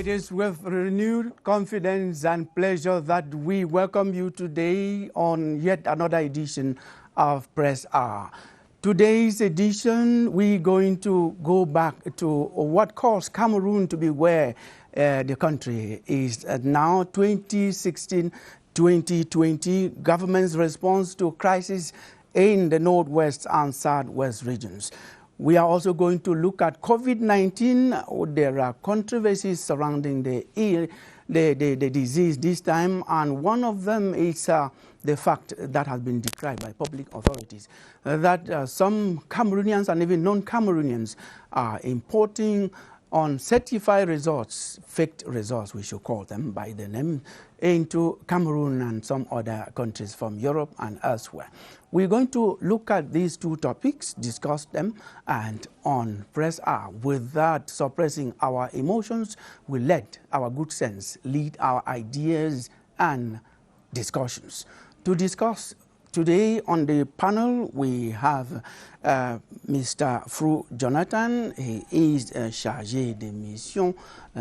It is with renewed confidence and pleasure that we welcome you today on yet another edition of Press Hour. Today's edition, we're going to go back to what caused Cameroon to be where the country is now, 2016-2020, government's response to crisis in the Northwest and Southwest regions. We are also going to look at COVID-19. There are controversies surrounding the disease this time, and one of them is the fact that has been decried by public authorities that some Cameroonians and even non-Cameroonians are importing uncertified results, fake results we should call them by the name, into Cameroon and some other countries from Europe and elsewhere. We're going to look at these two topics, discuss them, and on Press Hour, without suppressing our emotions, we let our good sense lead our ideas and discussions. To discuss today on the panel, we have Mr. Fru Jonathan. He is Chargé de Mission,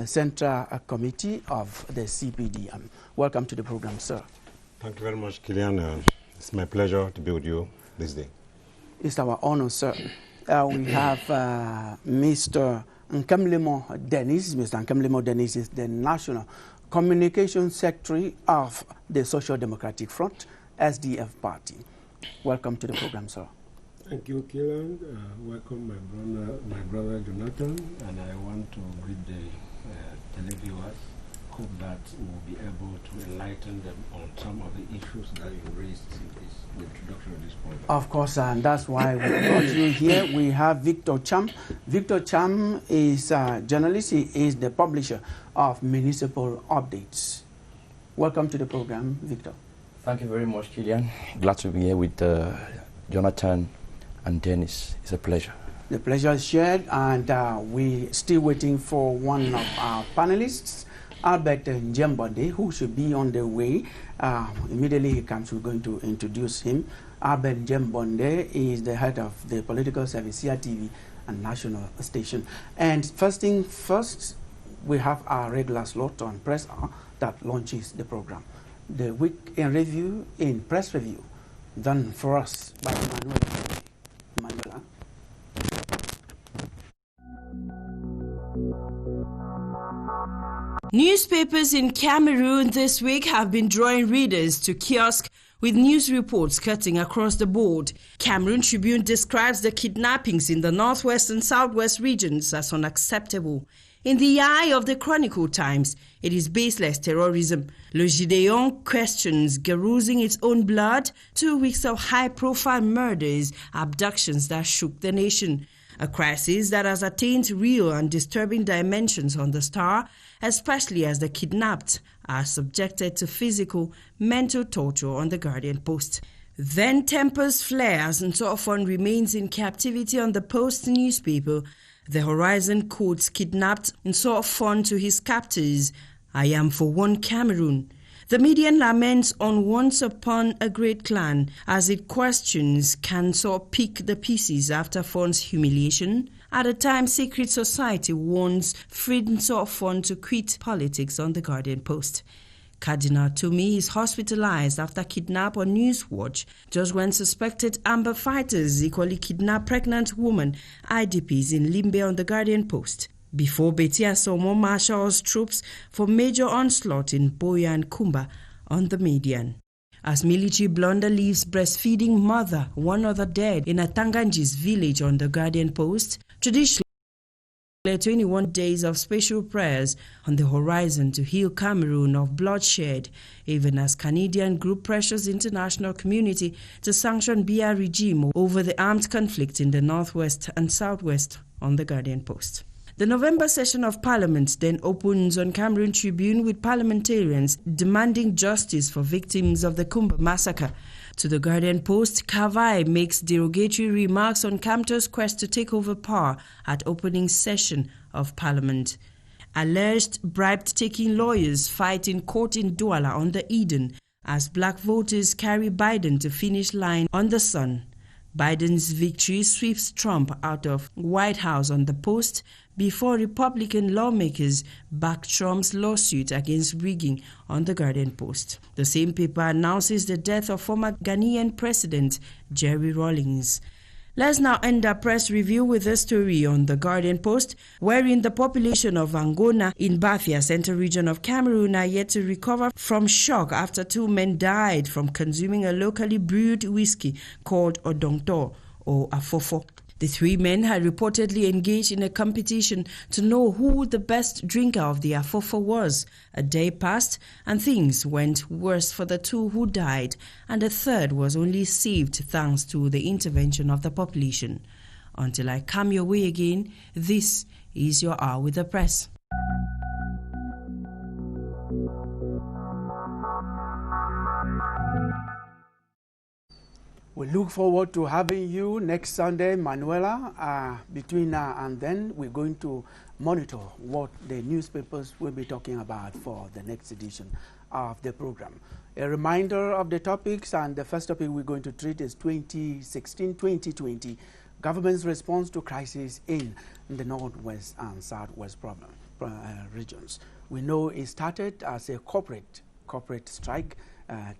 Central Committee of the CPDM. Welcome to the program, sir. Thank you very much, Kilian. It's my pleasure to be with you this day. It's our honor, sir. We have Mr. Nkemlemo Dennis. Mr. Nkemlemo Dennis is the National Communication Secretary of the Social Democratic Front, SDF party. Welcome to the program, sir. Thank you, Kilian. Welcome, my brother Jonathan, and I want to greet the televiewers. Hope that we'll be able to enlighten them on some of the issues that you raised in the introduction of this program. Of course, and that's why we brought you here. We have Victor Cham. Victor Cham is a journalist. He is the publisher of Municipal Updates. Welcome to the program, Victor. Thank you very much, Kilian. Glad to be here with Jonathan and Dennis. It's a pleasure. The pleasure is shared, and we're still waiting for one of our panelists, Albert Njembonde, who should be on the way. Immediately he comes, we're going to introduce him. Albert Njembonde is the head of the political service, CRTV and national station. And first thing first, we have our regular slot on Press Hour that launches the program. The week in review in Press Review, done for us by Emmanuel. Newspapers in Cameroon this week have been drawing readers to kiosks with news reports cutting across the board. Cameroon Tribune describes the kidnappings in the northwest and southwest regions as unacceptable. In the eye of the Chronicle Times, it is baseless terrorism. Le Vidéo questions garusing its own blood, 2 weeks of high-profile murders, abductions that shook the nation. A crisis that has attained real and disturbing dimensions on the Star, especially as the kidnapped are subjected to physical, mental torture on the Guardian Post. Then tempers flare as Nsofon remains in captivity on the Post newspaper. The Horizon quotes kidnapped Nsofon to his captors, "I am for one Cameroon." The median laments on once upon a great clan as it questions can pick the pieces after Fon's humiliation. At a time, Secret Society warns freed Nsofon to quit politics on the Guardian Post. Cardinal Tomi is hospitalized after kidnap on Newswatch just when suspected Amber fighters equally kidnap pregnant woman IDPs in Limbe on the Guardian Post. Before Betty Asomo marshals troops for major onslaught in Boya and Kumba on the Median. As military blunder leaves breastfeeding mother, one other dead in a Tanganjis village on the Guardian Post, traditionally 21 days of special prayers on the horizon to heal Cameroon of bloodshed, even as Canadian group pressures international community to sanction BR regime over the armed conflict in the northwest and southwest on the Guardian Post. The November session of Parliament then opens on Cameroon Tribune with parliamentarians demanding justice for victims of the Kumba massacre. To the Guardian Post, Kavai makes derogatory remarks on Kamto's quest to take over power at opening session of Parliament. Alleged bribe-taking lawyers fight in court in Douala on the Eden as black voters carry Biden to finish line on the Sun. Biden's victory sweeps Trump out of White House on the post before Republican lawmakers back Trump's lawsuit against rigging on the Guardian Post. The same paper announces the death of former Ghanaian President Jerry Rawlings. Let's now end our press review with a story on the Guardian Post, wherein the population of Angona in Bafia, Central Region of Cameroon, are yet to recover from shock after 2 men died from consuming a locally brewed whiskey called Odongto or Afofo. The 3 men had reportedly engaged in a competition to know who the best drinker of the Afofo was. A day passed and things went worse for the 2 who died, and a third was only saved thanks to the intervention of the population. Until I come your way again, this is your Hour with the Press. We look forward to having you next Sunday, Manuela. Between now and then, we're going to monitor what the newspapers will be talking about for the next edition of the program. A reminder of the topics, and the first topic we're going to treat is 2016-2020, government's response to crisis in the Northwest and Southwest regions. We know it started as a corporate strike.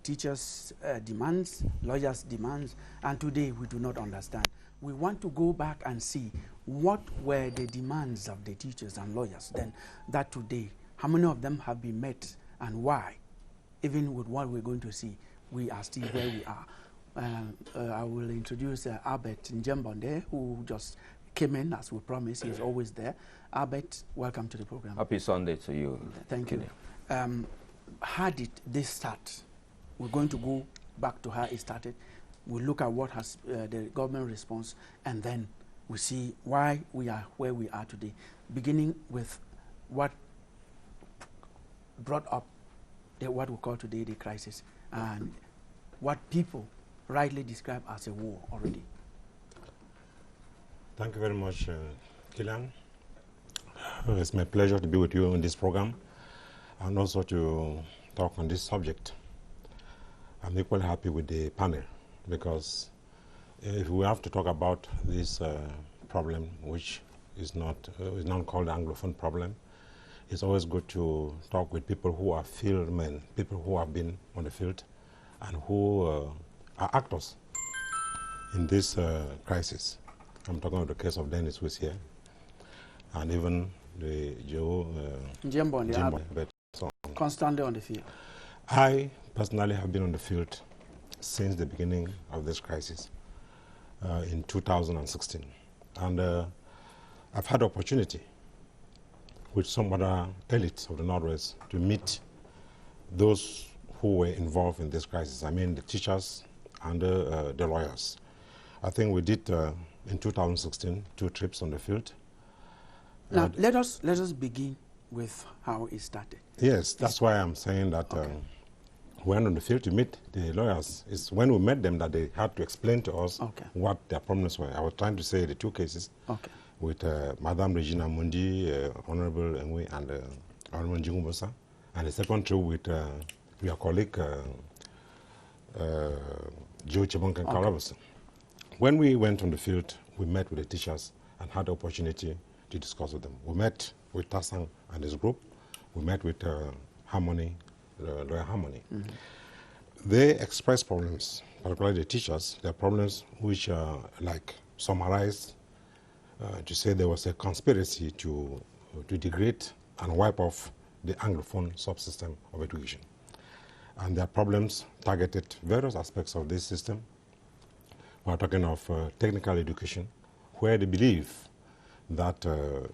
Teachers' demands, lawyers' demands, and today we do not understand. We want to go back and see what were the demands of the teachers and lawyers then, that today, how many of them have been met and why. Even with what we're going to see, we are still where we are. I will introduce Albert Njembonde, who just came in as we promised. He's always there. Albert, welcome to the program. Happy Sunday to you. Thank you. How did this start? We're going to go back to how it started. We'll look at what has the government response, and then we see why we are where we are today, beginning with what brought up what we call today the crisis, and what people rightly describe as a war already. Thank you very much, Killian. It's my pleasure to be with you in this program, and also to talk on this subject. I'm equally happy with the panel, because if we have to talk about this problem, which is not called the Anglophone problem, it's always good to talk with people who are field men, people who have been on the field and who are actors in this crisis. I'm talking about the case of Dennis, who is here, and even the Joe Njembonde, constantly on the field. I personally have been on the field since the beginning of this crisis in 2016. And I've had the opportunity with some other elites of the Northwest to meet those who were involved in this crisis. I mean the teachers and the lawyers. I think we did in 2016 2 trips on the field. Now let us begin with how it started. Yes, that's why I'm saying that we went on the field to meet the lawyers. It's when we met them that they had to explain to us what their problems were. I was trying to say the 2 cases with Madame Regina Mundi, Honorable Engwe, and Honorable Njingubosa, and the second trip with your colleague Joe Chebonken Kalabasa. When we went on the field, we met with the teachers and had the opportunity to discuss with them. We met with Tassang and his group. We met with Harmony, Lawyer Harmony. They expressed problems, particularly the teachers, their problems which are like summarized to say there was a conspiracy to degrade and wipe off the Anglophone subsystem of education. And their problems targeted various aspects of this system. We're talking of technical education, where they believe that the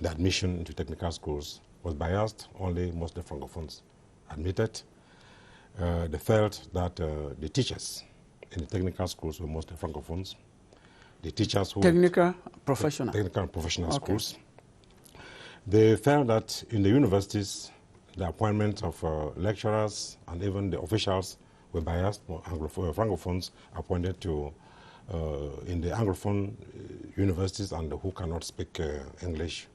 admission into technical schools was biased, only mostly Francophones admitted. They felt that the teachers in the technical schools were mostly Francophones. The teachers who... Technical professional schools. They felt that in the universities, the appointment of lecturers and even the officials were biased. Francophones appointed to in the Anglophone universities and who cannot speak English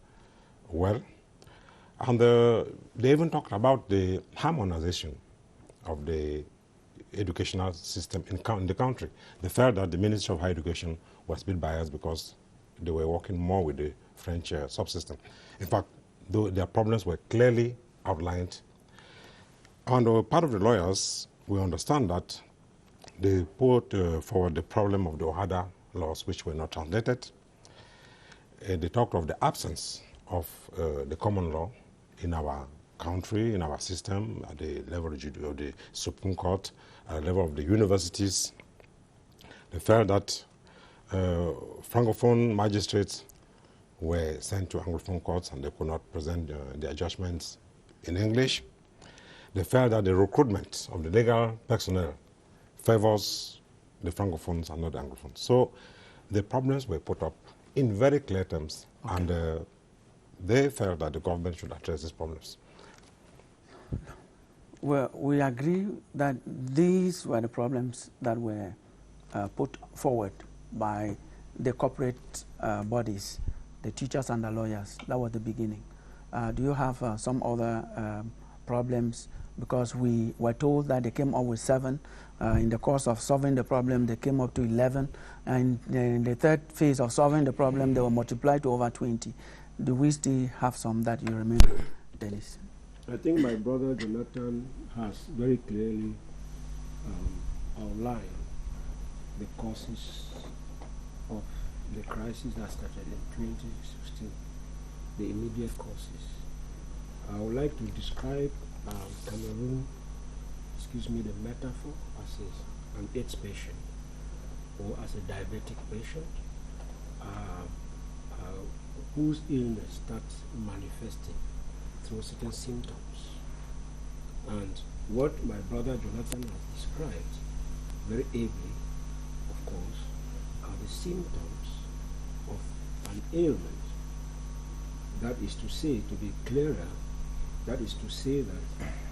well. And they even talked about the harmonization of the educational system in the country. They felt that the Ministry of Higher Education was a bit biased because they were working more with the French subsystem. In fact, though their problems were clearly outlined. On the part of the lawyers, we understand that they put forward the problem of the OHADA laws, which were not translated. They talked of the absence of the common law in our country, in our system, at the level of the Supreme Court, at the level of the universities. They felt that Francophone magistrates were sent to Anglophone courts and they could not present their judgments in English. They felt that the recruitment of the legal personnel favors the Francophones and not the Anglophones. So the problems were put up in very clear terms, and they felt that the government should address these problems. Well, we agree that these were the problems that were put forward by the corporate bodies, the teachers and the lawyers. That was the beginning. Do you have some other problems? Because we were told that they came up with 7. In the course of solving the problem, they came up to 11. And in the third phase of solving the problem, they were multiplied to over 20. Do we still have some that you remember, Dennis? I think my brother Jonathan has very clearly outlined the causes of the crisis that started in 2016, the immediate causes. I would like to describe Cameroon, the metaphor as an AIDS patient or as a diabetic patient whose illness starts manifesting through certain symptoms. And what my brother Jonathan has described very ably, of course, are the symptoms of an ailment. That is to say, to be clearer, that is to say that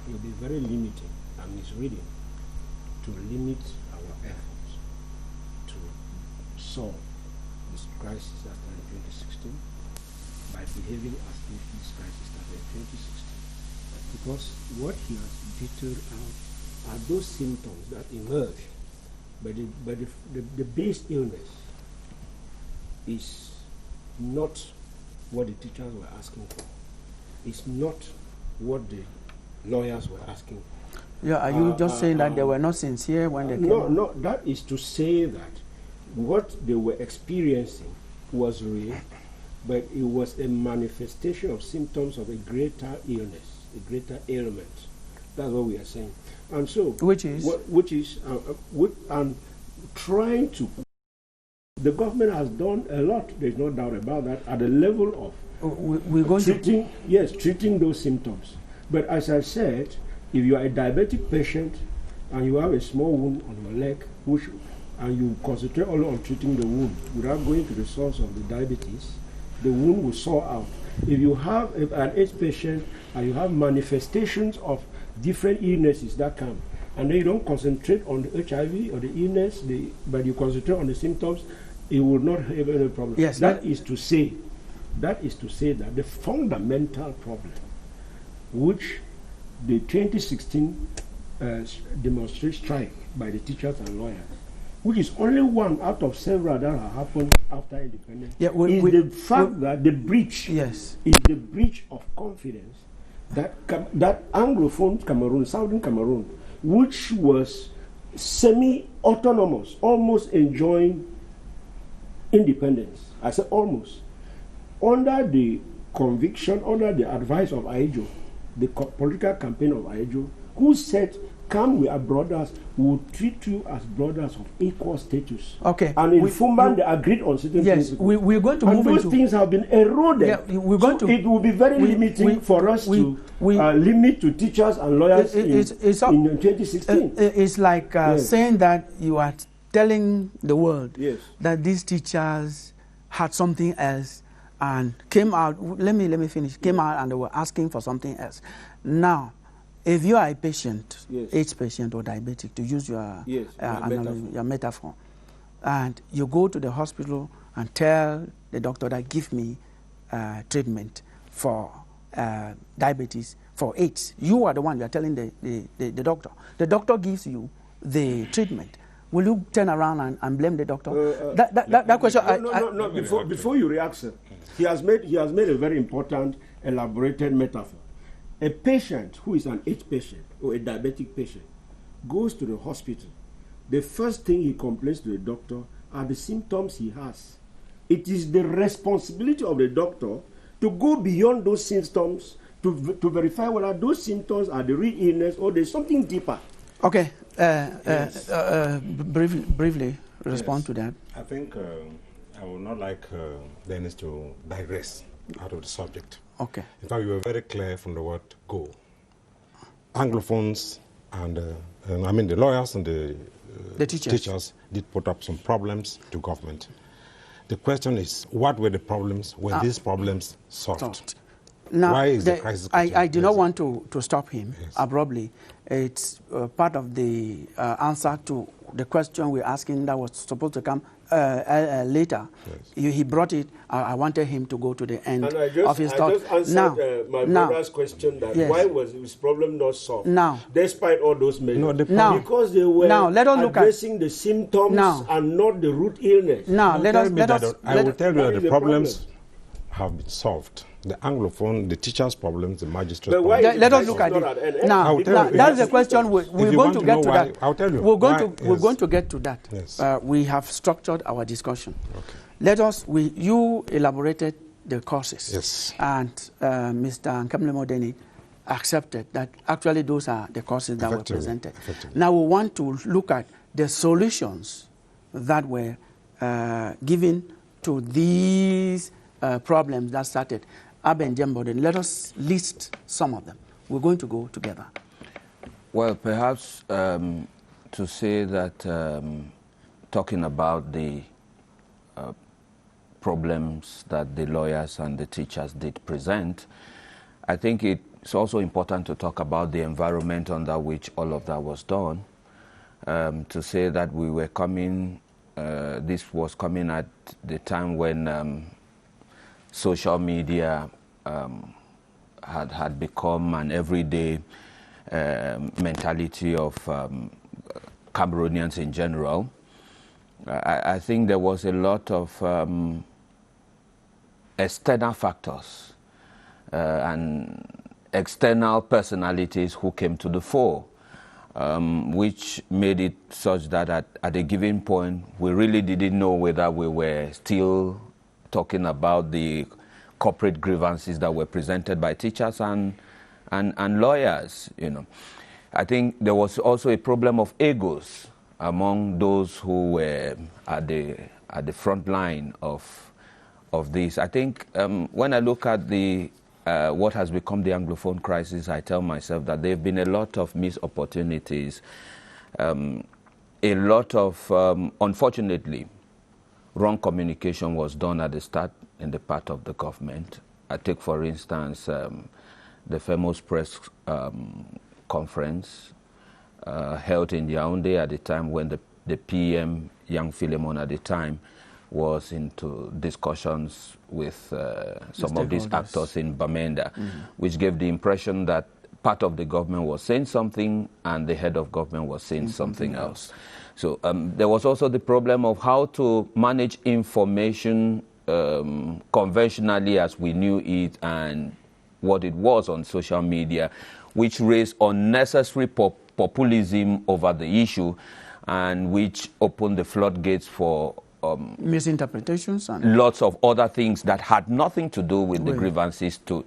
it will be very limiting and misreading to limit our efforts to solve this crisis that started in 2016 by behaving as if this crisis started in 2016. Because what he has detailed out are those symptoms that emerge, but the base illness is not what the teachers were asking for. It's not what the lawyers were asking for. Yeah, are you just saying that they were not sincere when they came? No, that is to say that what they were experiencing was real, but it was a manifestation of symptoms of a greater illness, a greater ailment. That's what we are saying. And so, which is trying to. The government has done a lot. There's no doubt about that. At the level of treating those symptoms. But as I said, if you are a diabetic patient and you have a small wound on your leg, and you concentrate only on treating the wound without going to the source of the diabetes, the wound will sore out. If you have an AIDS patient and you have manifestations of different illnesses that come, and then you don't concentrate on the HIV or the illness, but you concentrate on the symptoms, it will not have any problem. Yes, that is to say that the fundamental problem, which the 2016 demonstration strike by the teachers and lawyers, which is only one out of several that have happened after independence, is the fact that the breach is the breach of confidence that Anglophone Cameroon, Southern Cameroon, which was semi-autonomous, almost enjoying independence. I said almost. Under the conviction, under the advice of Aidjo, the political campaign of Aidjo, who said, "Come, we are brothers, we will treat you as brothers of equal status." Okay. And in Fumban, they agreed on certain things. Yes, we're going to move into... those things have been eroded. Yeah, we're going to... It will be very limiting for us to limit to teachers and lawyers in 2016. It's like saying that you are telling the world that these teachers had something else and came out, let me finish, came out and they were asking for something else. Now, if you are a patient, AIDS patient or diabetic, to use your metaphor, and you go to the hospital and tell the doctor that give me treatment for diabetes, for AIDS, you are the one you are telling the doctor. The doctor gives you the treatment, will you turn around and blame the doctor? That question. No. Before you react, sir, he has made a very important, elaborated metaphor. A patient who is an AIDS patient or a diabetic patient goes to the hospital. The first thing he complains to the doctor are the symptoms he has. It is the responsibility of the doctor to go beyond those symptoms to verify whether those symptoms are the real illness or there's something deeper. Okay. Yes. Briefly respond to that. I think I would not like Dennis to digress out of the subject. Okay. In fact, you were very clear from the word go. Anglophones and the lawyers and the teachers did put up some problems to government. The question is, what were the problems? Were these problems solved? Now, why is the crisis? I do not want to stop him abruptly. It's part of the answer to the question we're asking that was supposed to come later. Yes. He brought it. I wanted him to go to the end of his thought. I just answered my brother's question that why was his problem not solved? Now, despite all those measures. Because they were addressing the symptoms and not the root illness. Now, I will tell you that the problems have been solved. The Anglophone, the teachers' problems, the magistrates' problems. Let us look at it. Now, that's the question we're going to get to that. I'll tell you. We're going to get to that. Yes. We have structured our discussion. Okay. You elaborated the causes. Yes. And Mr. Nkamle Denny accepted that actually those are the causes that were presented. Now we want to look at the solutions that were given to these problems that started. Aben Jemboden, let us list some of them. We're going to go together. Well, perhaps to say that talking about the problems that the lawyers and the teachers did present, I think it's also important to talk about the environment under which all of that was done. To say that we were coming, this was coming at the time when social media had become an everyday mentality of Cameroonians in general. I think there was a lot of external factors and external personalities who came to the fore, which made it such that at a given point we really didn't know whether we were still talking about the corporate grievances that were presented by teachers and lawyers. I think there was also a problem of egos among those who were at the front line of this. I think when I look at what has become the Anglophone crisis, I tell myself that there have been a lot of missed opportunities, a lot of, unfortunately, wrong communication was done at the start in the part of the government. I take, for instance, the famous press conference held in Yaoundé at the time when the PM, young Philemon at the time, was into discussions with some of these actors in Bamenda, which gave the impression that part of the government was saying something and the head of government was saying something else. So there was also the problem of how to manage information conventionally as we knew it and what it was on social media, which raised unnecessary populism over the issue and which opened the floodgates for misinterpretations and lots of other things that had nothing to do with the grievances to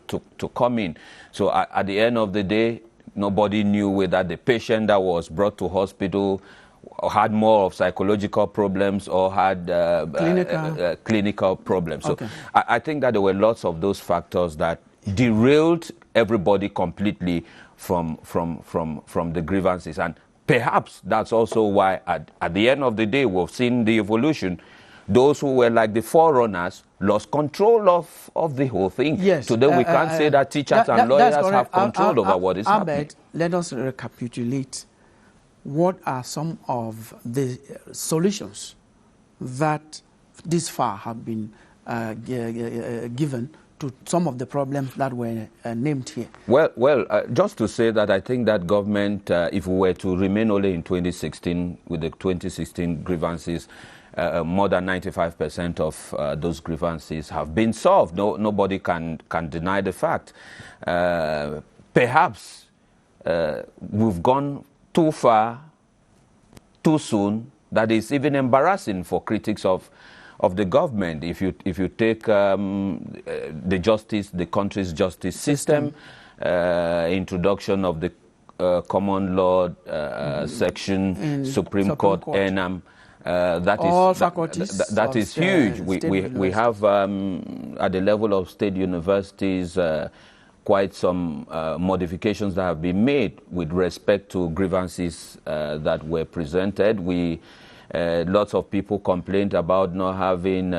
come in. So at the end of the day, nobody knew whether the patient that was brought to hospital had more of psychological problems or had clinical problems. So I think that there were lots of those factors that derailed everybody completely from the grievances. And perhaps that's also why at the end of the day we've seen the evolution. Those who were like the forerunners lost control of the whole thing. Yes. Today we can't say that teachers and lawyers have control over what is happening. Let us recapitulate. What are some of the solutions that this far have been given to some of the problems that were named here? Well, just to say that I think that government, if we were to remain only in 2016 with the 2016 grievances, more than 95% of those grievances have been solved. Nobody can deny the fact. Perhaps we've gone too far, too soon. That is even embarrassing for critics of the government. If you take the country's justice system, introduction of the common law section, Supreme Court, ENAM. That is huge. We have at the level of state universities quite some modifications that have been made with respect to grievances that were presented. Lots of people complained about not having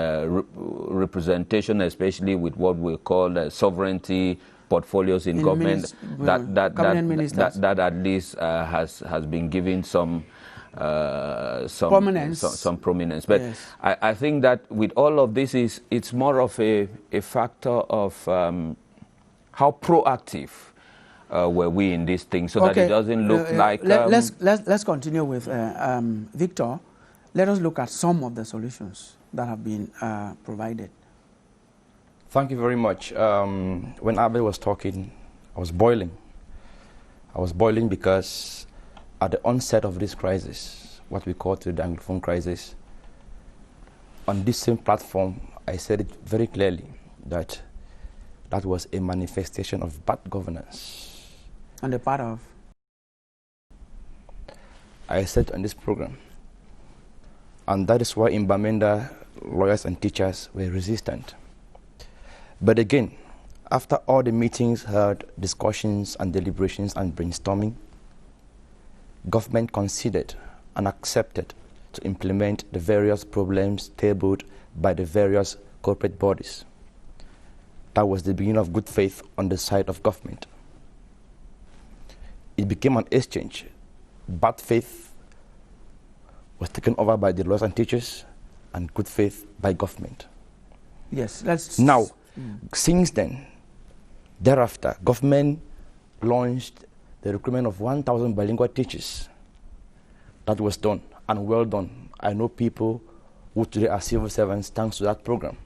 representation, especially with what we call sovereignty portfolios in government. That at least has been given some prominence. But yes. I think that with all of this, it's more of a factor of how proactive were we in this thing, so that it doesn't look like... Let's continue with Victor. Let us look at some of the solutions that have been provided. Thank you very much. When Abel was talking, I was boiling. I was boiling because at the onset of this crisis, what we call the Anglophone crisis, on this same platform, I said it very clearly that that was a manifestation of bad governance. On the part of? I said on this program. And that is why in Bamenda, lawyers and teachers were resistant. But again, after all the meetings held, discussions and deliberations and brainstorming, government considered and accepted to implement the various problems tabled by the various corporate bodies. That was the beginning of good faith on the side of government. It became an exchange. Bad faith was taken over by the lawyers and teachers, and good faith by government. Yes, let's... Now, since then, thereafter, government launched the recruitment of 1,000 bilingual teachers. That was done, and well done. I know people who today are civil servants thanks to that program.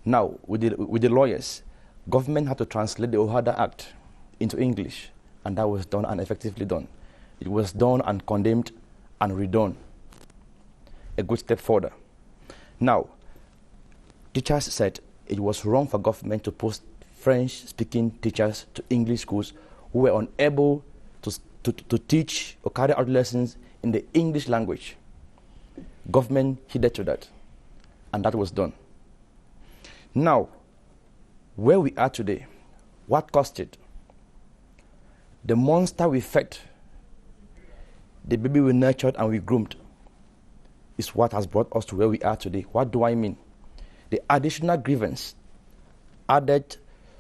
Now, with the lawyers, government had to translate the OHADA Act into English, and that was done and effectively done. It was done and condemned and redone. A good step further. Now, teachers said it was wrong for government to post French-speaking teachers to English schools who were unable to teach or carry out lessons in the English language. Government heeded to that, and that was done. Now, where we are today, what caused it? The monster we fed, the baby we nurtured and we groomed, is what has brought us to where we are today. What do I mean? The additional grievance added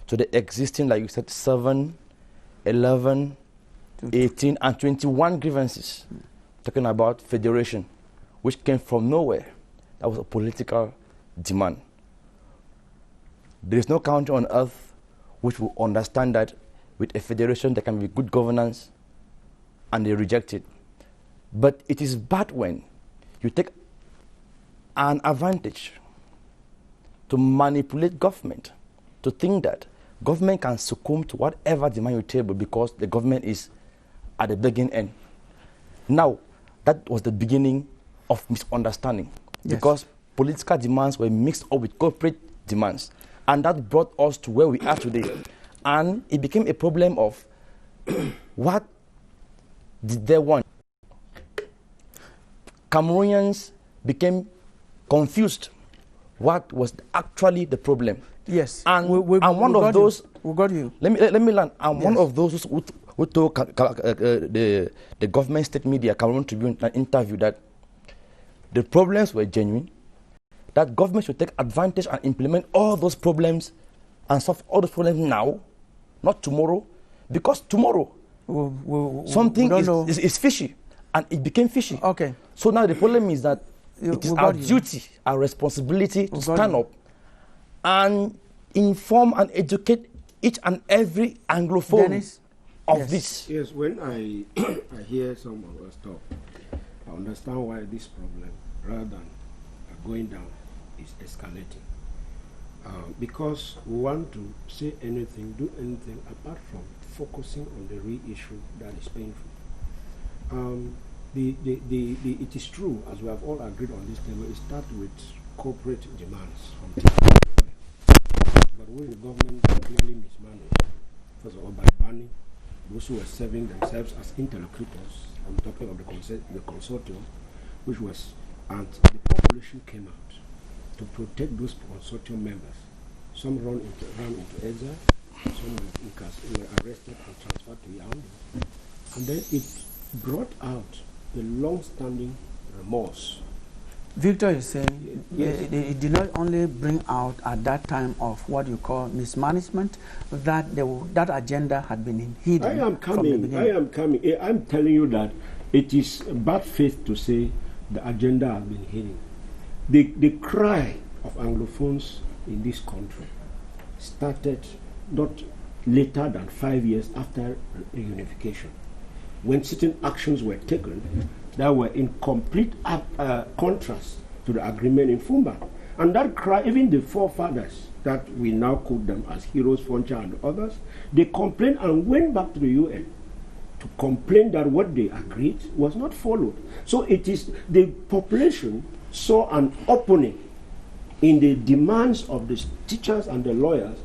to the existing, like you said, 7, 11, 18, and 21 grievances, talking about federation, which came from nowhere. That was a political demand. There is no country on earth which will understand that with a federation there can be good governance, and they reject it. But it is bad when you take an advantage to manipulate government, to think that government can succumb to whatever demand you table because the government is at the beginning end. Now, that was the beginning of misunderstanding, yes, because political demands were mixed up with corporate demands, and that brought us to where we are today. And it became a problem of what did they want? Cameroonians became confused. What was actually the problem? Yes, and one of those we got you. Let me learn. And yes, one of those who told the government state media, Cameroon Tribune, an interview that the problems were genuine, that government should take advantage and implement all those problems and solve all those problems now, not tomorrow, because tomorrow something is fishy, and it became fishy. Okay. So now the problem is that it is our duty, our responsibility to stand up and inform and educate each and every Anglophone Dennis? of Yes. this. Yes, when I hear some of us talk, I understand why this problem, rather than going down, is escalating. Because we want to say anything, do anything apart from focusing on the real issue that is painful. It is true, as we have all agreed on this table, it starts with corporate demands from teachers. But when the government clearly mismanaged, first of all by banning those who were serving themselves as interlocutors, I'm talking of the consortium, which was, and the population came out to protect those consortium members. Some ran into exile, some were arrested and transferred to Yaoundé. And then it brought out the long-standing remorse. Victor is saying Yes. it did not only bring out at that time of what you call mismanagement, that that agenda had been hidden. I am from the beginning. I am coming. I'm telling you that it is bad faith to say the agenda has been hidden. The cry of Anglophones in this country started not later than 5 years after reunification, when certain actions were taken that were in complete contrast to the agreement in Fumba. And that cry, even the forefathers that we now quote them as heroes, Foncha and others, they complained and went back to the UN to complain that what they agreed was not followed. So it is the population saw an opening in the demands of the teachers and the lawyers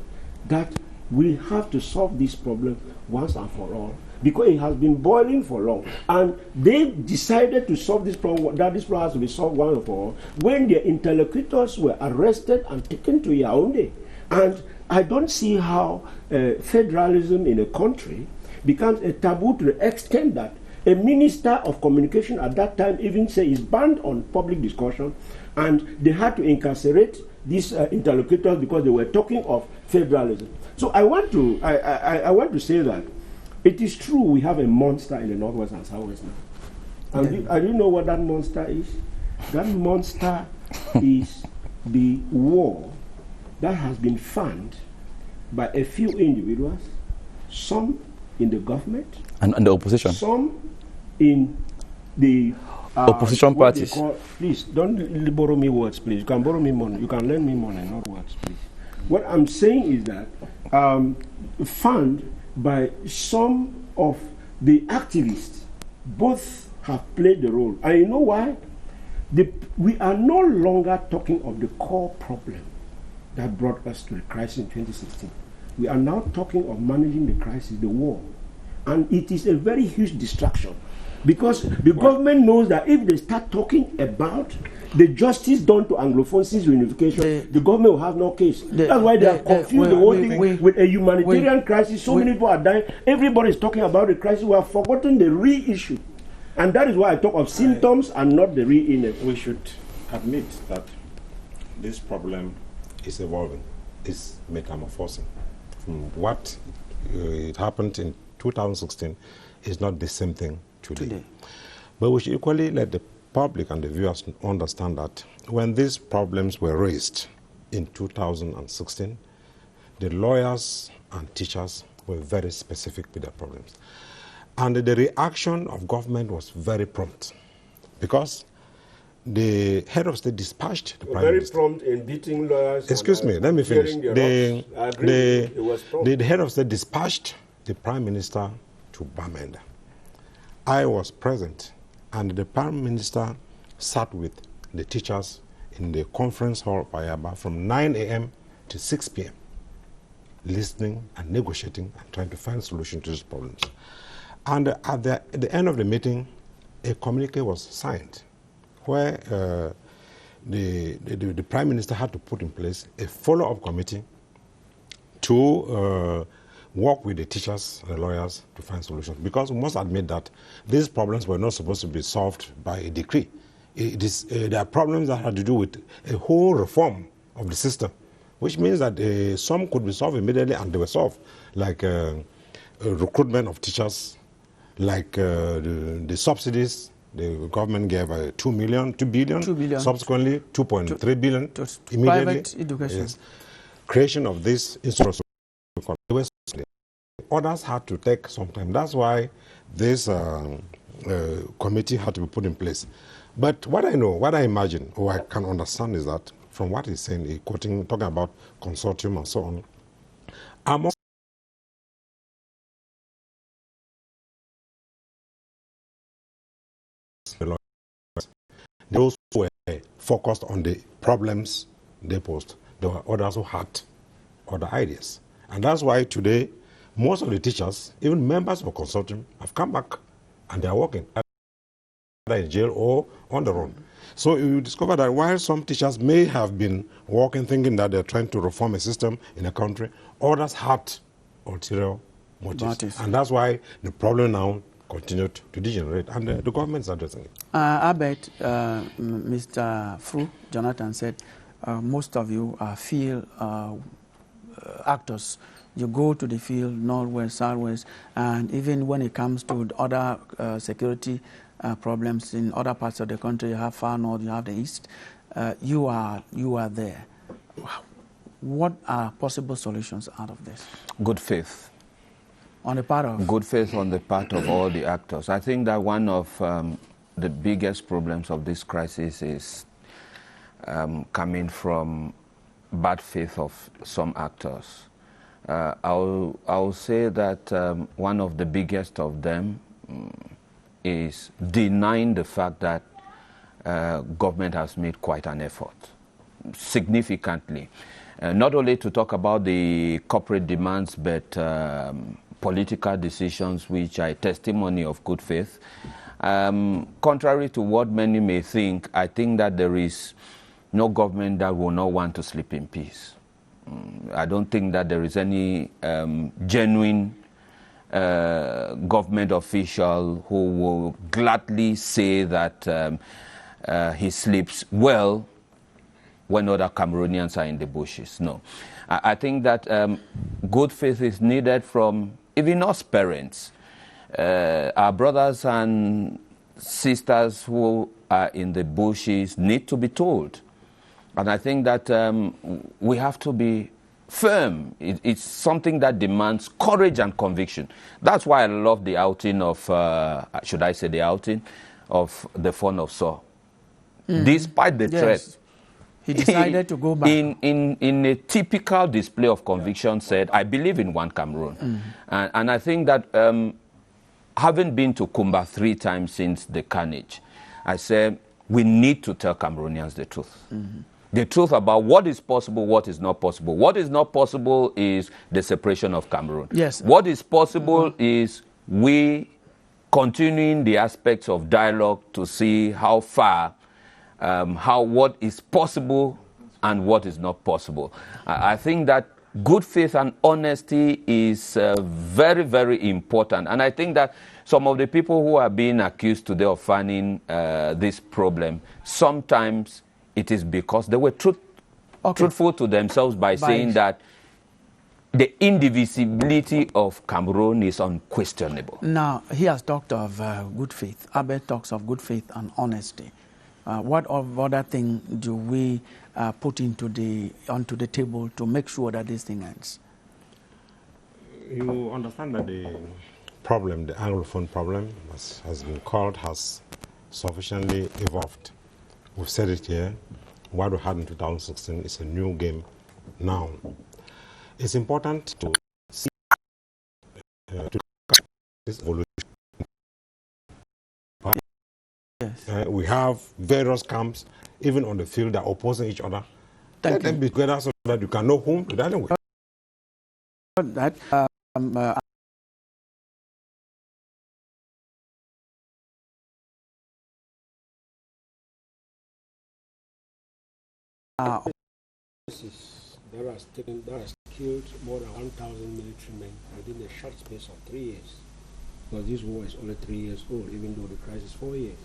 that we have to solve this problem once and for all, because it has been boiling for long. And they decided to solve this problem, that this problem has to be solved once and for all, when their interlocutors were arrested and taken to Yaoundé. And I don't see how federalism in a country becomes a taboo to the extent that a minister of communication at that time even say is banned on public discussion, and they had to incarcerate these interlocutors because they were talking of federalism. So I want to say that it is true we have a monster in the Northwest and Southwest now. And do you know what that monster is? That monster is the war that has been funded by a few individuals, some in the government, and the opposition, some in the opposition parties. Please don't borrow me words, please. You can borrow me money. You can lend me money, not words, please. What I'm saying is that funded by some of the activists, both have played the role. And you know why? We are no longer talking of the core problem that brought us to the crisis in 2016. We are now talking of managing the crisis, the war. And it is a very huge distraction, because the government knows that if they start talking about the justice done to Anglophones since reunification, the government will have no case. That's why they have confused the whole thing with a humanitarian crisis. So many people are dying. Everybody is talking about the crisis. We have forgotten the real issue. And that is why I talk of symptoms and not the real illness. We should admit that this problem is evolving, is metamorphosing. From what it happened in 2016 is not the same thing today. But we should equally let the public and the viewers understand that when these problems were raised in 2016, the lawyers and teachers were very specific with their problems. And the reaction of government was very prompt, because the head of state dispatched the prime minister. Very prompt in beating lawyers. Excuse me, let me finish. The head of state dispatched the prime minister to Bamenda. I was present, and the prime minister sat with the teachers in the conference hall of Ayaba from 9 a.m. to 6 p.m., listening and negotiating and trying to find a solution to these problems. And at the end of the meeting, a communique was signed where the prime minister had to put in place a follow-up committee to work with the teachers and the lawyers to find solutions. Because we must admit that these problems were not supposed to be solved by a decree. There are problems that had to do with a whole reform of the system, which means that some could be solved immediately, and they were solved, like recruitment of teachers, like the subsidies. The government gave 2 billion, subsequently 2.3 billion to immediately. private education. Yes. creation of this instrument, others had to take some time. That's why this committee had to be put in place. But what I know, what I imagine, or I can understand is that from what he's saying, he's talking about consortium and so on, among those who were focused on the problems they posed, there were others who had other ideas. And that's why today, most of the teachers, even members of a consortium, have come back and they are working either in jail or on their own. So you discover that while some teachers may have been working thinking that they're trying to reform a system in a country, others had ulterior motives. And that's why the problem now continued to degenerate, and the government is addressing it. I bet Mr. Fru Jonathan said most of you are field actors. You go to the field, northwest, southwest, and even when it comes to other security problems in other parts of the country, you have far north, you have the east, you are there. What are possible solutions out of this? Good faith. On the part of? Good faith on the part of all the actors. I think that one of the biggest problems of this crisis is coming from bad faith of some actors. I'll say that one of the biggest of them is denying the fact that government has made quite an effort, significantly. Not only to talk about the corporate demands, but political decisions which are a testimony of good faith. Contrary to what many may think, I think that there is no government that will not want to sleep in peace. I don't think that there is any genuine government official who will gladly say that he sleeps well when other Cameroonians are in the bushes. No. I think that good faith is needed from even us parents. Our brothers and sisters who are in the bushes need to be told. And I think that we have to be firm. It's something that demands courage and conviction. That's why I love the outing of, should I say the outing, of the Fon of Saul. Despite the threat, he decided to go back. In a typical display of conviction said, I believe in one Cameroon. And I think that having been to Kumba 3 times since the carnage, I said, we need to tell Cameroonians the truth. The truth about what is possible, what is not possible. What is not possible is the separation of Cameroon. Yes. What is possible is we continuing the aspects of dialogue to see how far, what is possible and what is not possible. I think that good faith and honesty is very, very important. And I think that some of the people who are being accused today of fanning this problem, sometimes it is because they were truthful to themselves by saying that the indivisibility of Cameroon is unquestionable. Now, he has talked of good faith. Abed talks of good faith and honesty. What other thing do we put onto the table to make sure that this thing ends? You understand that the problem, the Anglophone problem, as has been called, has sufficiently evolved. We've said it here. What we had in 2016 is a new game now. It's important to see this evolution. Yes. We have various camps, even on the field, that are opposing each other. Let them be together so that you can know whom to deal with. That that has killed more than 1,000 military men within a short space of 3 years. Because this war is only 3 years old, even though the crisis is 4 years.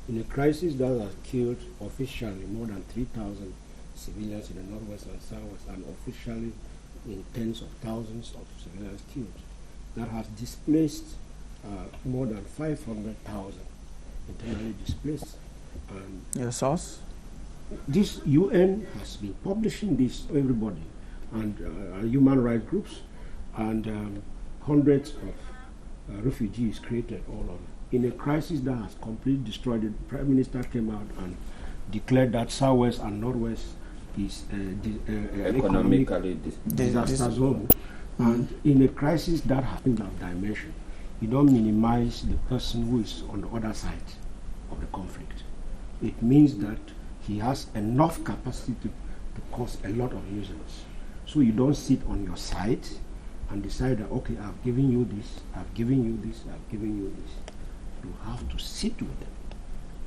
In a crisis that has killed officially more than 3,000 civilians in the northwest and southwest, and officially in tens of thousands of civilians killed, that has displaced more than 500,000 internally displaced. your source? This UN has been publishing this to everybody. and human rights groups, and hundreds of refugees created all over. In a crisis that has completely destroyed it, the Prime Minister came out and declared that Southwest and Northwest is economically disaster zone. And in a crisis that has that dimension, you don't minimize the person who is on the other side of the conflict. It means that he has enough capacity to cause a lot of nuisance. So you don't sit on your side and decide that, okay, I've given you this, I've given you this, I've given you this. You have to sit with them.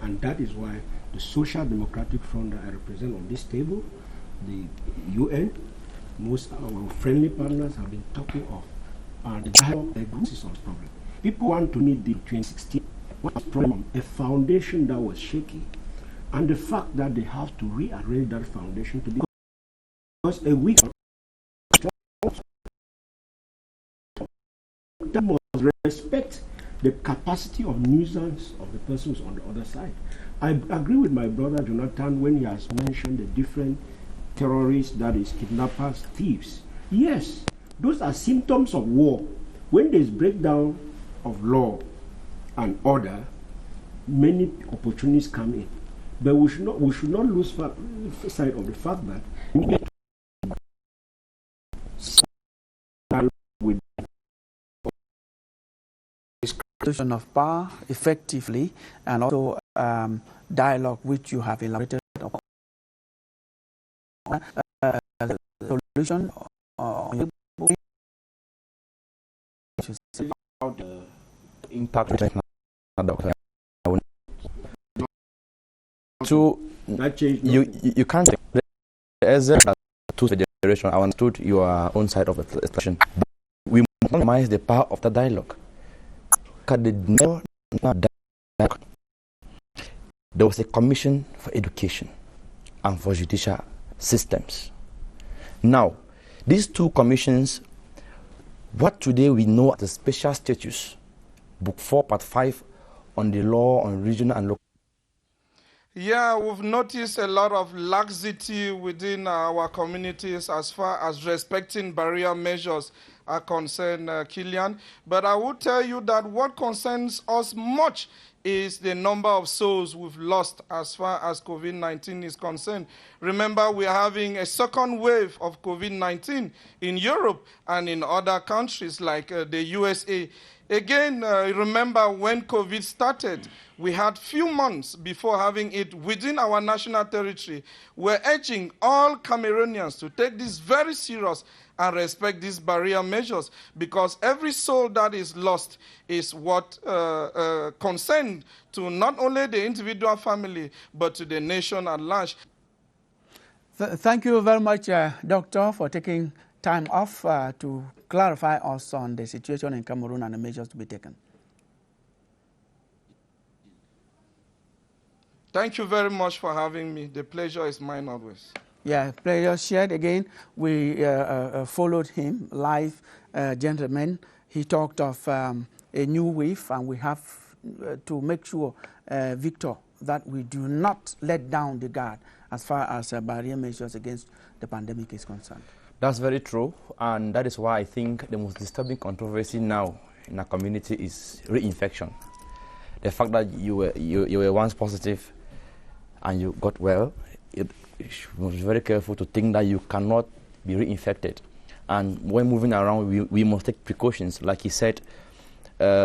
And that is why the Social Democratic Front that I represent on this table, the UN, most of our friendly partners have been talking of, and the dialogue is on this problem. People want to meet the 2016 problem, a foundation that was shaky, and the fact that they have to rearrange that foundation to because a week that must respect the capacity of nuisance of the persons on the other side. I agree with my brother Jonathan when he has mentioned the different terrorists, that is kidnappers, thieves. Yes, those are symptoms of war. When there is breakdown of law and order, many opportunities come in. But we should not lose sight of the fact that with of power effectively, and also dialogue, which you have elaborated upon. Solution about the impact so you can't as a two federation. I understood your own side of the expression. We must minimize the power of the dialogue. There was a commission for education and for judicial systems. Now, these two commissions, what today we know as the special status, Book 4, Part 5, on the law on regional and local. Yeah, we've noticed a lot of laxity within our communities as far as respecting barrier measures are concerned, Killian. But I will tell you that what concerns us much is the number of souls we've lost as far as COVID-19 is concerned. Remember, we're having a second wave of COVID-19 in Europe and in other countries like the USA. Again, remember when COVID started, we had few months before having it within our national territory. We're urging all Cameroonians to take this very serious and respect these barrier measures, because every soul that is lost is what concerned to not only the individual family, but to the nation at large. Thank you very much, Doctor, for taking time off to clarify us on the situation in Cameroon and the measures to be taken. Thank you very much for having me. The pleasure is mine always. Yeah, pleasure shared again. We followed him live, gentlemen. He talked of a new wave, and we have to make sure, Victor, that we do not let down the guard as far as barrier measures against the pandemic is concerned. That's very true, and that is why I think the most disturbing controversy now in our community is reinfection. The fact that you were once positive and you got well, you must be very careful to think that you cannot be reinfected. And when moving around, we must take precautions. Like he said,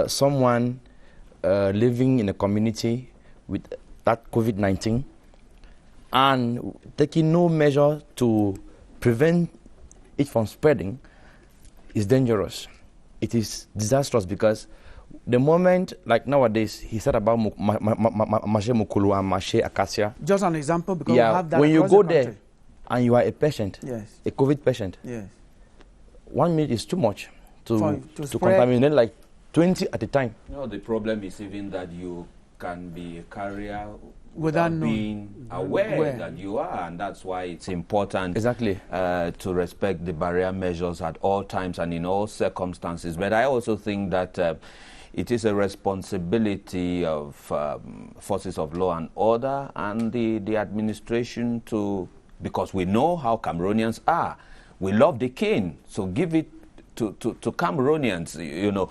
someone living in a community with that COVID-19 and taking no measure to prevent it from spreading is dangerous. It is disastrous because the moment, like nowadays, he said about Maché Mukulu and Maché Acacia. Just an example, because yeah, we have that when you go the there and you are a patient, yes, a COVID patient, yes, 1 minute is too much to spread. Contaminate like 20 at a time. No, the problem is even that you can be a carrier without being aware that you are, and that's why it's important to respect the barrier measures at all times and in all circumstances. But I also think that it is a responsibility of forces of law and order and the administration to, because we know how Cameroonians are. we love the cane, so give it to Cameroonians, you know.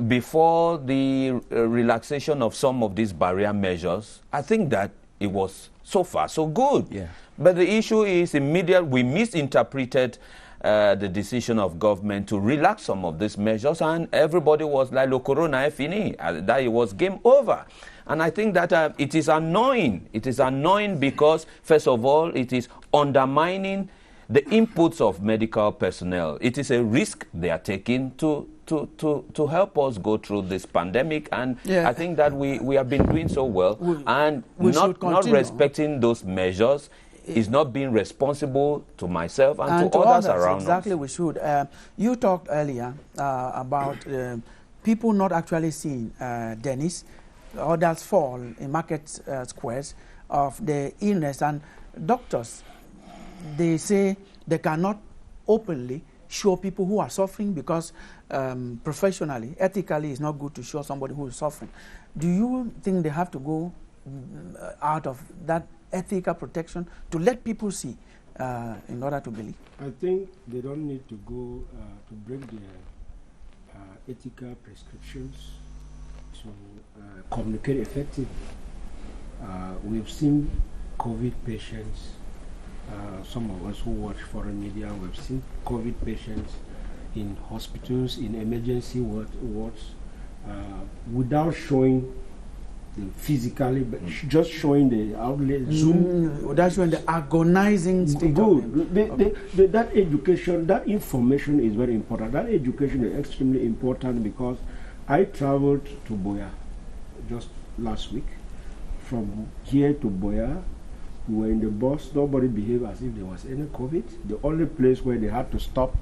Before the relaxation of some of these barrier measures, I think that it was so far so good. Yeah. But the issue is we misinterpreted the decision of government to relax some of these measures, and everybody was like, "Lo corona est fini," that it was game over. And I think that it is annoying. It is annoying because, first of all, it is undermining the inputs of medical personnel. It is a risk they are taking to help us go through this pandemic, and I think that we have been doing so well, and not respecting those measures is not being responsible to myself and to others around exactly, us. we should. You talked earlier about people not actually seeing Dennis. Others fall in market squares of the illness, and doctors, they say they cannot openly show people who are suffering because professionally, ethically, it's not good to show somebody who is suffering. Do you think they have to go out of that ethical protection to let people see in order to believe? I think they don't need to go to break their ethical prescriptions to communicate effectively. We've seen COVID patients, some of us who watch foreign media, we've seen COVID patients in hospitals, in emergency wards, without showing them physically, but just showing the outlet, Zoom. Without showing the agonizing state. Good. That education, that information is very important. That education is extremely important because I traveled to Boya just last week. From here to Boya, we were in the bus, nobody behaved as if there was any COVID. The only place where they had to stop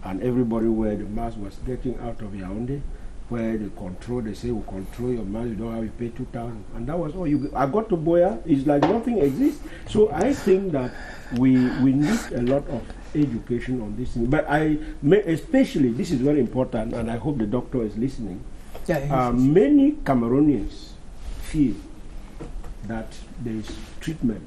and everybody where the mask was getting out of Yaoundé, where they say, we control your mask, you don't have to pay 2,000. And that was all. I got to Boya, it's like nothing exists. So I think that we need a lot of education on this thing. But especially, this is very important, and I hope the doctor is listening. Many Cameroonians feel that there is treatment.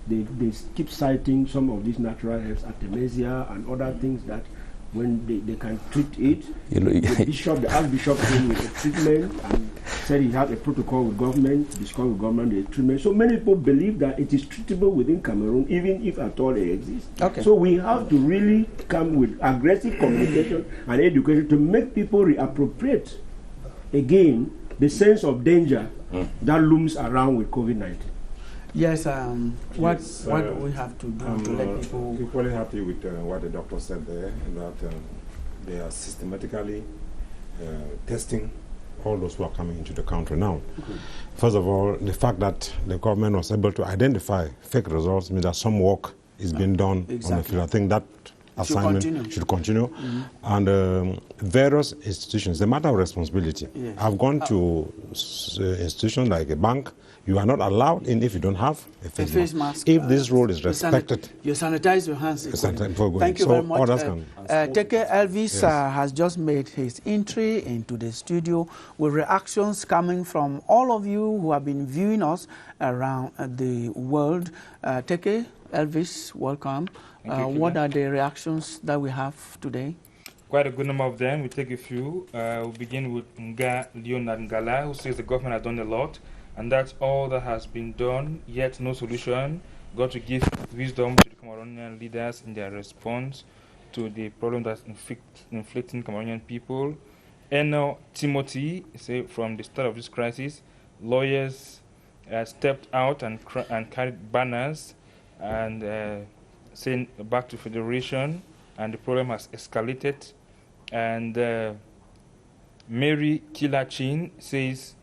They keep citing some of these natural herbs, artemisia and other things that when they can treat it. The Archbishop came with a treatment and said he had a protocol with government, discussed with government the treatment. So many people believe that it is treatable within Cameroon, even if at all they exist. Okay. So we have to really come with aggressive communication and education to make people reappropriate again the sense of danger that looms around with COVID-19. Yes, what do we have to do to let people... I'm equally happy with what the doctor said there, that they are systematically testing all those who are coming into the country now. First of all, the fact that the government was able to identify fake results means that some work is being done on the field. I think that assignment should continue. And various institutions, the matter of responsibility. Yes. I've gone to institutions like a bank. You are not allowed in if you don't have a face mask. If this rule is respected. You sanitize your hands. Thank you very much. Teke Elvis has just made his entry into the studio with reactions coming from all of you who have been viewing us around the world. Teke Elvis, welcome. What are the reactions that we have today? Quite a good number of them. We take a few. We'll begin with Nga Leonard Ngala, who says the government has done a lot, and that's all that has been done, yet no solution. Got to give wisdom to the Cameroonian leaders in their response to the problem that's inflicting Cameroonian people. Eno Timothy, say from the start of this crisis, lawyers stepped out and carried banners and saying back to federation, and the problem has escalated. And Mary Kilachin says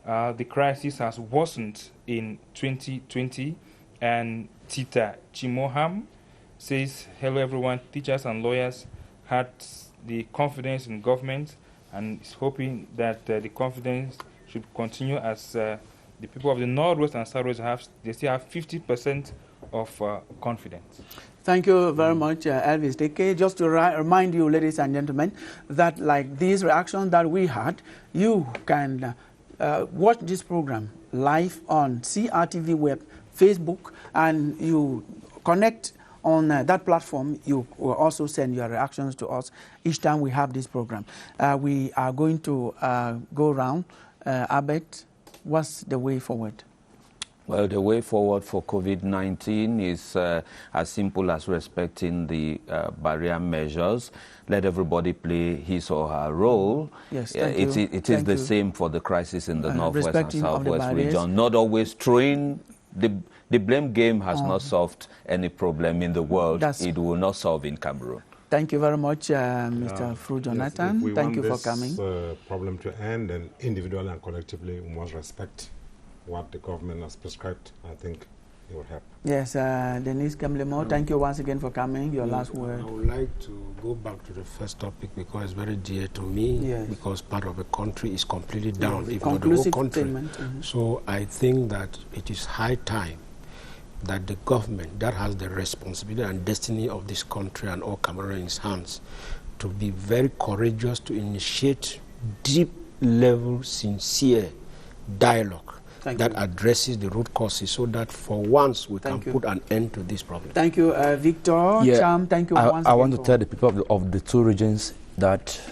the crisis has worsened in 2020. And Tita Chimoham says, hello everyone, teachers and lawyers had the confidence in government and is hoping that the confidence should continue as the people of the Northwest and Southwest they still have 50% of confidence. Thank you very much, Elvis Teke. Just to remind you, ladies and gentlemen, that like these reactions that we had, you can watch this program live on CRTV web, Facebook, and you connect On that platform, you will also send your reactions to us each time we have this program. We are going to go around. Abed, what's the way forward? Well, the way forward for COVID-19 is as simple as respecting the barrier measures. Let everybody play his or her role. Yes, thank you. It is the same for the crisis in the Northwest and Southwest region. Not always throwing the blame game has not solved any problem in the world. It will not solve in Cameroon. Thank you very much, Mr. Fru Jonathan. Yes, thank you for coming. If we want this problem to end, and individually and collectively, we must respect what the government has prescribed. I think it will help. Yes, Denise Kamlemo, thank you once again for coming. Your last word. I would like to go back to the first topic because it's very dear to me. Yes. Because part of the country is completely down, yes. if not the whole country. Mm-hmm. So I think that it is high time that the government that has the responsibility and destiny of this country and all Cameroon in its hands to be very courageous to initiate deep level, sincere dialogue that addresses the root causes so that for once we can put an end to this problem. Thank you, Victor. Yeah, Cham, thank you once again. I want to tell the people of the two regions that's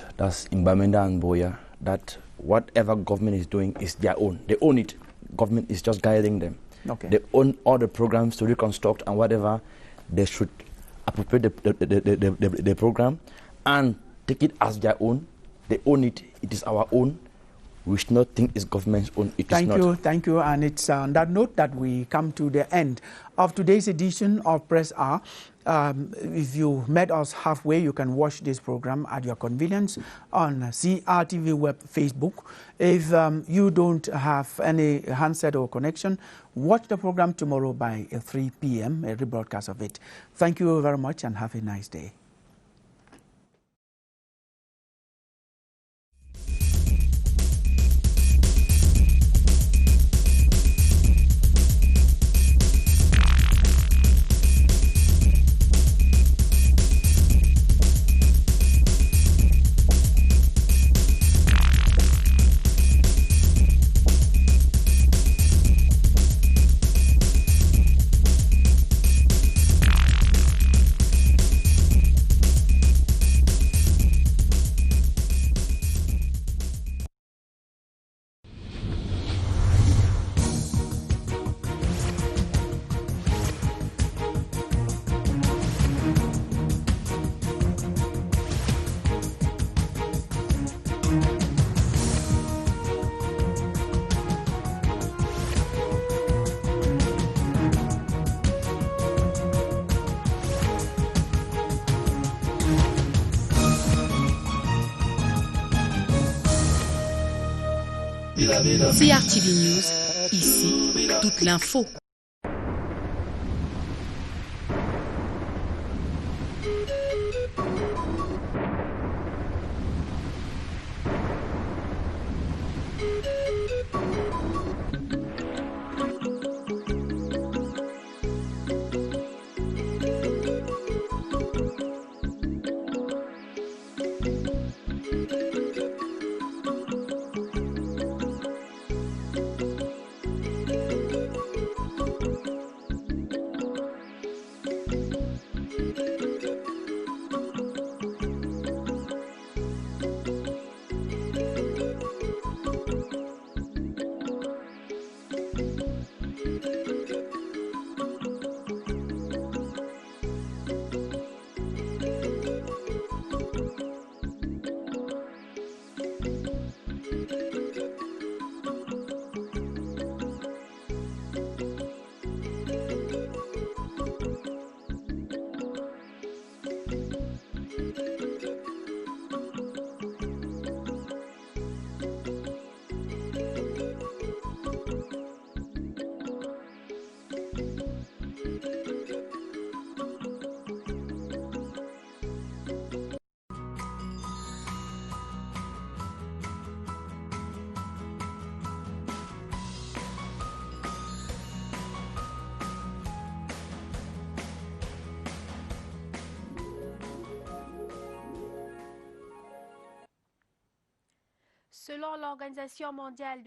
in Bamenda and Boya that whatever government is doing is their own. They own it. Government is just guiding them. Okay. They own all the programs to reconstruct and whatever. They should appropriate the program and take it as their own. They own it. It is our own. We should not think it's government's own. It is not. Thank you. And it's on that note that we come to the end of today's edition of Press Hour. If you met us halfway, you can watch this program at your convenience on CRTV web Facebook. If you don't have any handset or connection, watch the program tomorrow by 3 p.m., a rebroadcast of it. Thank you very much and have a nice day. CRTV News, ici, toute l'info. Selon l'Organisation mondiale